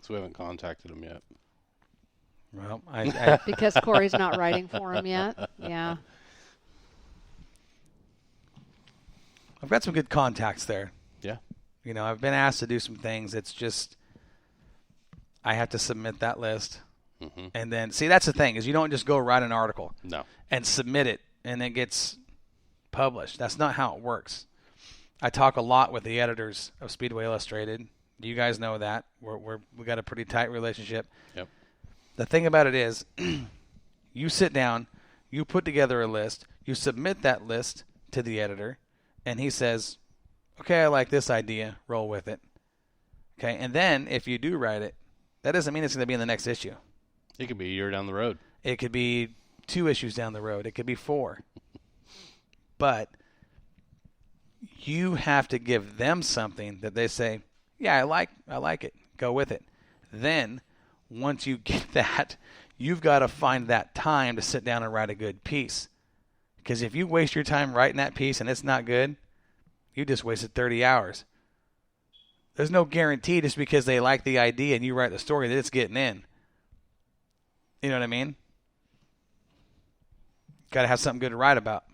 So we haven't contacted him yet. Well, because Corey's not writing for him yet. Yeah. I've got some good contacts there. Yeah. You know, I've been asked to do some things. It's just I have to submit that list. Mm-hmm. And then, see, that's the thing, is you don't just go write an article and submit it and it gets published. That's not how it works. I talk a lot with the editors of Speedway Illustrated. You guys know that. We got a pretty tight relationship. Yep. The thing about it is you sit down, you put together a list, you submit that list to the editor, and he says, okay, I like this idea, roll with it. Okay, and then if you do write it, that doesn't mean it's going to be in the next issue. It could be a year down the road. It could be 2 issues down the road. It could be 4. But you have to give them something that they say, yeah, I like it. Go with it. Then once you get that, you've got to find that time to sit down and write a good piece. Because if you waste your time writing that piece and it's not good, you just wasted 30 hours. There's no guarantee just because they like the idea and you write the story that it's getting in. You know what I mean? Got to have something good to write about.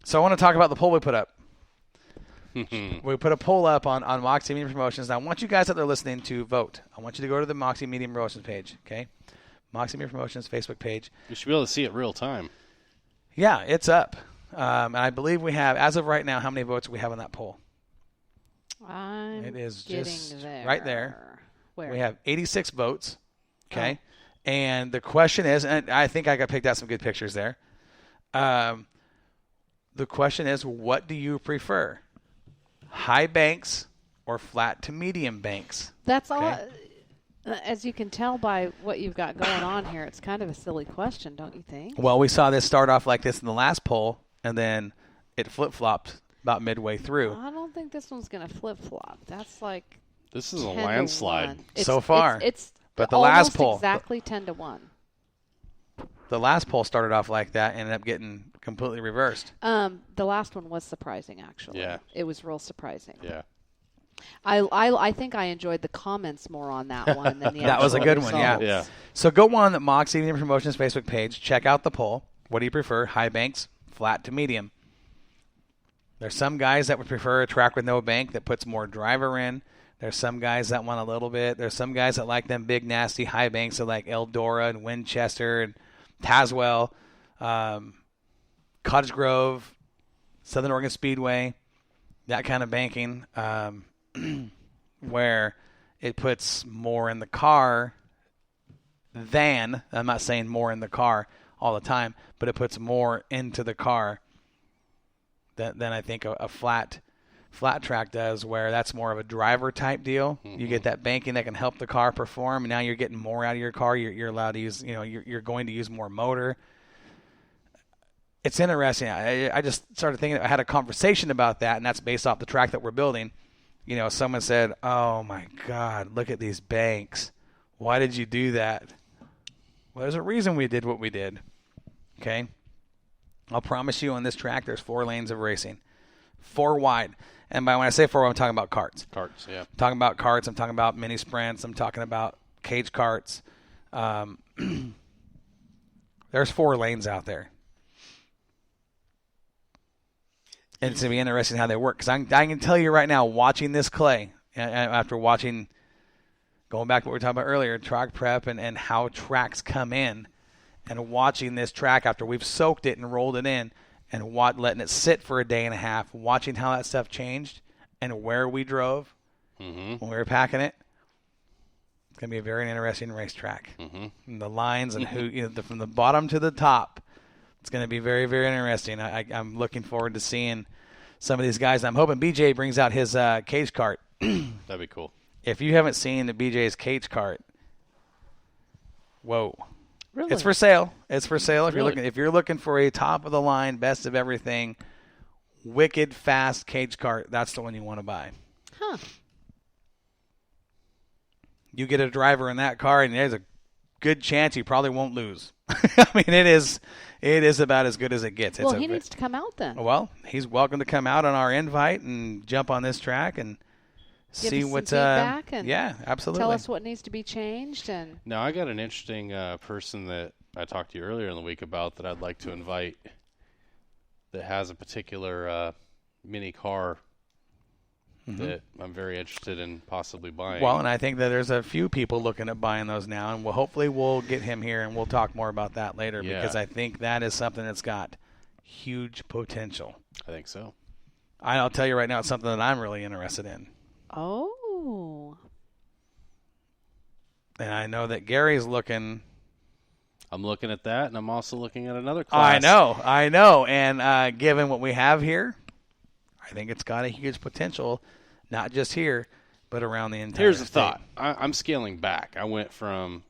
So I want to talk about the poll we put up. We put a poll up on Moxie Medium Promotions. Now, I want you guys out there listening to vote. I want you to go to the Moxie Medium Promotions page, okay? Moxie Medium Promotions Facebook page. You should be able to see it real time. Yeah, it's up. And I believe we have, as of right now, how many votes do we have on that poll? It is just there. right there. Where? We have 86 votes, okay? Oh. And the question is, and I think I got picked out some good pictures there. The question is, what do you prefer? High banks or flat to medium banks? That's all. As you can tell by what you've got going on here, it's kind of a silly question, don't you think? Well, we saw this start off like this in the last poll, and then it flip-flopped about midway through. I don't think this one's going to flip-flop. That's like this is a landslide so far. It's but the last poll exactly 10-1. The last poll started off like that, and ended up getting completely reversed. The last one was surprising, actually. Yeah, it was real surprising. Yeah. I think I enjoyed the comments more on that one than the that was a good results. one, yeah. So go on the Moxie Medium Promotions Facebook page. Check out the poll. What do you prefer, high banks, flat to medium? There's some guys that would prefer a track with no bank that puts more driver in. There's some guys that want a little bit. There's some guys that like them big, nasty high banks that like Eldora and Winchester and Tazewell, Cottage Grove, Southern Oregon Speedway, that kind of banking. Where it puts more in the car than, I'm not saying more in the car all the time, but it puts more into the car than I think a flat track does, where that's more of a driver type deal. Mm-hmm. You get that banking that can help the car perform, and now you're getting more out of your car. You're allowed to use, you're going to use more motor. It's interesting. I just started thinking, I had a conversation about that, and that's based off the track that we're building. Someone said, oh, my God, look at these banks. Why did you do that? Well, there's a reason we did what we did, okay? I'll promise you on this track there's 4 lanes of racing, 4 wide. And when I say 4, I'm talking about karts. Karts, yeah. I'm talking about karts. I'm talking about mini sprints. I'm talking about cage karts. There's 4 lanes out there. And it's going to be interesting how they work. Because I can tell you right now, watching this clay, after watching, going back to what we were talking about earlier, track prep and how tracks come in, and watching this track after we've soaked it and rolled it in, and letting it sit for a day and a half, watching how that stuff changed and where we drove when we were packing it. It's going to be a very interesting racetrack. And the lines and who, from the bottom to the top. It's going to be very, very interesting. I'm looking forward to seeing some of these guys. I'm hoping BJ brings out his cage kart. That'd be cool. If you haven't seen the BJ's cage kart, whoa. Really? It's for sale. It's for sale. Really? If you're looking for a top of the line, best of everything, wicked fast cage kart, that's the one you want to buy. Huh. You get a driver in that car, and there's a good chance you probably won't lose. I mean, it is about as good as it gets. Well, he needs to come out then. Well, he's welcome to come out on our invite and jump on this track. And Give see us some what's feedback and yeah, absolutely. tell us what needs to be changed. And Now, I got an interesting person that I talked to you earlier in the week about that I'd like to invite that has a particular mini car that I'm very interested in possibly buying. Well, and I think that there's a few people looking at buying those now, and hopefully we'll get him here, and we'll talk more about that later Yeah. because I think that is something that's got huge potential. I think so. I'll tell you right now, it's something that I'm really interested in. oh, And I know that Gary's looking. I'm looking at that, and I'm also looking at another class. I know. And given what we have here, I think it's got a huge potential, not just here, but around the entire Here's the state. thought. I'm scaling back. I went from,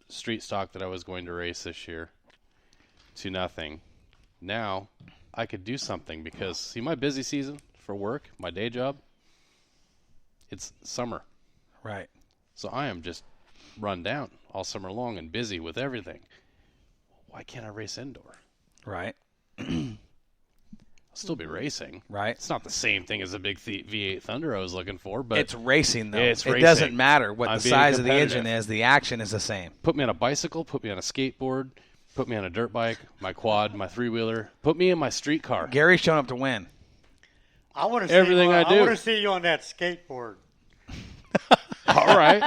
street stock that I was going to race this year to nothing. Now I could do something because, see, my busy season for work, my day job, it's summer. Right. So I am just run down all summer long and busy with everything. Why can't I race indoor? Right. I'll still be racing. Right. It's not the same thing as a big V8 Thunder I was looking for, but It's racing, though. It's it racing. doesn't matter what I'm the being size of the competitive. engine is. The action is the same. put me on a bicycle, put me on a skateboard, put me on a dirt bike, my quad, my three-wheeler, put me in my street car. Gary's showing up to win. I want to see Everything you, I do. want to see you on that skateboard. All right.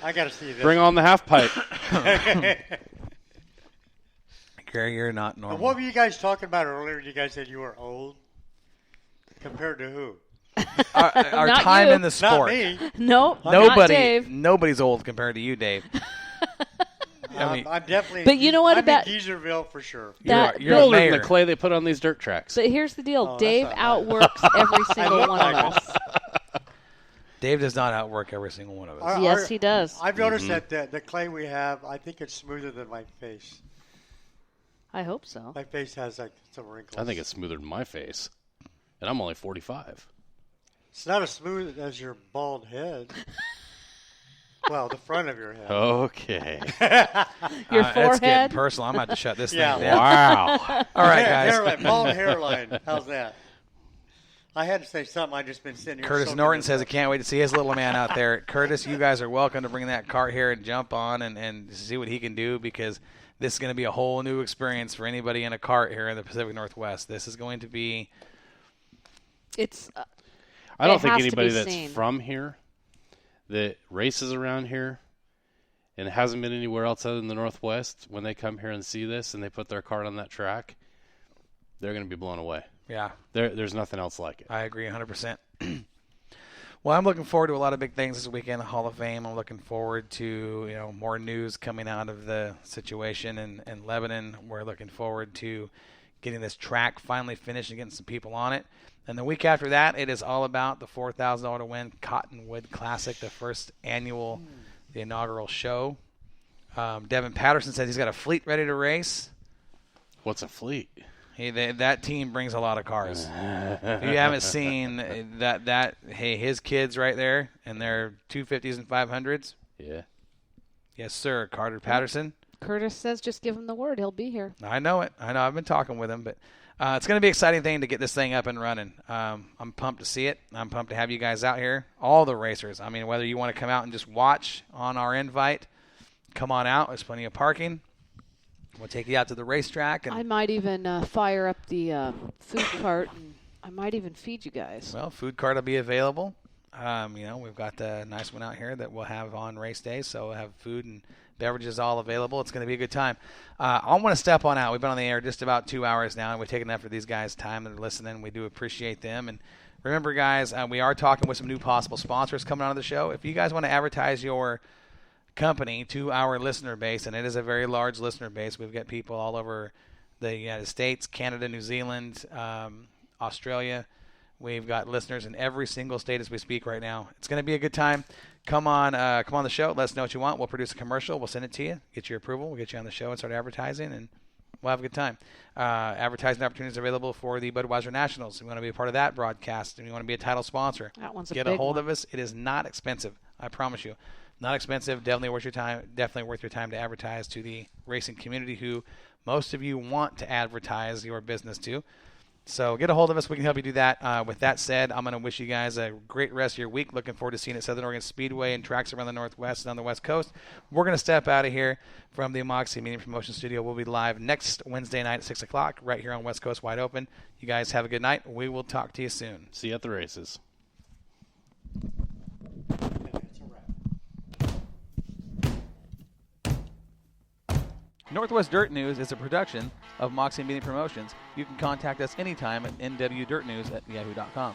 I got to see this. Bring on the half pipe. Gary, you're not And normal. what were you guys talking about earlier? You guys said you were old. Compared to who? Our Not time you. in the sport. Not me. nope, not Dave. Nobody's old compared to you, Dave. I'm definitely. But you know what I'm about- in Geezerville for sure. That- You're Older a than the mayor. clay they put on these dirt tracks. But here's the deal: that's Dave not right. outworks every single look one like of us. Dave does not outwork every single one of us. Yes, he does. I've noticed that the clay we have, I think it's smoother than my face. I hope so. My face has like some wrinkles. I think it's smoother than my face. And I'm only 45. It's not as smooth as your bald head. Well, the front of your head. Okay. Your That's getting forehead. personal. I'm about to shut this Yeah. thing down. Wow. All right, guys. Hairline, bald hairline. How's that? I had to say something. I just been sitting here. Curtis soaking Norton this says, I up. can't wait to see his little man out there. Curtis, you guys are welcome to bring that cart here and jump on and see what he can do because this is going to be a whole new experience for anybody in a cart here in the Pacific Northwest. This is going to be It's I don't It think has to anybody be that's seen. from here that races around here and hasn't been anywhere else other than the Northwest, when they come here and see this and they put their cart on that track, they're going to be blown away. yeah. There's nothing else like it. I agree 100%. Well, I'm looking forward to a lot of big things this weekend, the Hall of Fame. I'm looking forward to more news coming out of the situation in Lebanon. We're looking forward to getting this track finally finished and getting some people on it. And the week after that, it is all about the $4,000 to win Cottonwood Classic, the first annual, the inaugural show. Devin Patterson says he's got a fleet ready to race. What's a fleet? That team brings a lot of cars. If you haven't seen his kids right there and their 250s and 500s. Yeah. Yes, sir. Carter Patterson. Curtis says just give him the word. He'll be here. I know it. I know. I've been talking with him, but it's going to be an exciting thing to get this thing up and running. I'm pumped to see it. I'm pumped to have you guys out here, all the racers. I mean, whether you want to come out and just watch on our invite, come on out. There's plenty of parking. We'll take you out to the racetrack. I And might even fire up the food cart, and I might even feed you guys. well, food cart will be available. We've got a nice one out here that we'll have on race day, so we'll have food and beverages all available. It's going to be a good time. I want to step on out. We've been on the air just about 2 hours now, and we've taken after these guys' time that are listening. We do appreciate them. And remember, guys, we are talking with some new possible sponsors coming on the show. If you guys want to advertise your company to our listener base, and it is a very large listener base. We've got people all over the United States, Canada, New Zealand, Australia. We've got listeners in every single state as we speak right now. It's going to be a good time. Come on the show. Let us know what you want. We'll produce a commercial. We'll send it to you. Get your approval. We'll get you on the show and start advertising, and we'll have a good time. Advertising opportunities available for the Budweiser Nationals. If you want to be a part of that broadcast and you want to be a title sponsor, That one's a get big a hold one. of us. It is not expensive. I promise you. Not expensive. Definitely worth your time. Definitely worth your time to advertise to the racing community who most of you want to advertise your business to. So get a hold of us. We can help you do that. With that said, I'm going to wish you guys a great rest of your week. Looking forward to seeing you at Southern Oregon Speedway and tracks around the Northwest and on the West Coast. We're going to step out of here from the Moxie Media Promotion Studio. We'll be live next Wednesday night at 6 o'clock right here on West Coast Wide Open. You guys have a good night. We will talk to you soon. See you at the races. Northwest Dirt News is a production of Moxie Media Promotions. You can contact us anytime at nwdirtnews@yahoo.com.